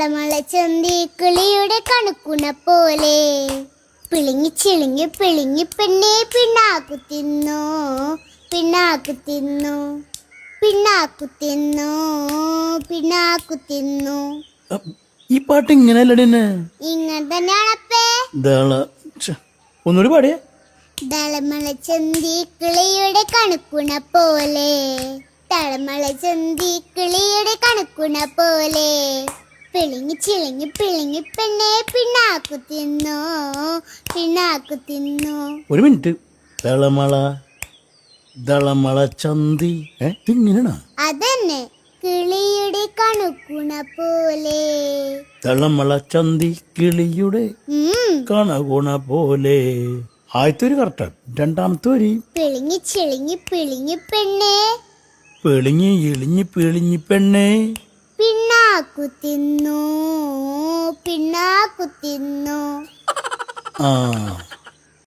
തളമള ചന്തി കിളിയുടെ കണക്കുണ പോലെ പിളിങ്ങി ചിളിങ്ങി പിളിങ്ങി പെണ്ണെ പിണ്ണാക്കു തിന്നു പിണ്ണാക്കു തിന്നു പിണ്ണാക്കു തിന്നു പിണ്ണാക്കു തിന്നു. ഈ പാട്ട് ഇങ്ങനെയല്ലേ? ഇങ്ങനെ തന്നെയാണപ്പേ. ഒന്നുകൂടി പാടിയേ. തളമള ചന്തി കിളിയുടെ കണക്കുണ പോലെ തളമള ചന്തി കിളിയുടെ കണക്കുണ പോലെ പിളിങ്ങി ചിളിങ്ങി പിളിങ്ങി പെണ്ണെ പിണ്ണാക്കു തിന്നു പിണ്ണാക്കു തിന്നു. ഒരു മിനിറ്റ്. ദളമള ചന്തി ഇങ്ങനെയാണോ? അതന്നെ, കിളിയുടെ കണക്കുണ പോലെ. ദളമള ചന്തി കിളിയുടെ കണകുണ പോലെ. ആദ്യത്തെ ഒരു കറക്റ്റ്. രണ്ടാമത്തെ വരി പിളിങ്ങി ചിളിങ്ങി പിളിങ്ങി പെണ്ണെ പിളിങ്ങി ഇളിഞ്ഞി പിളിഞ്ഞി പെണ്ണെ പിണ്ണാക്കു തിന്നു പിണ്ണാക്കു തിന്നു. ആ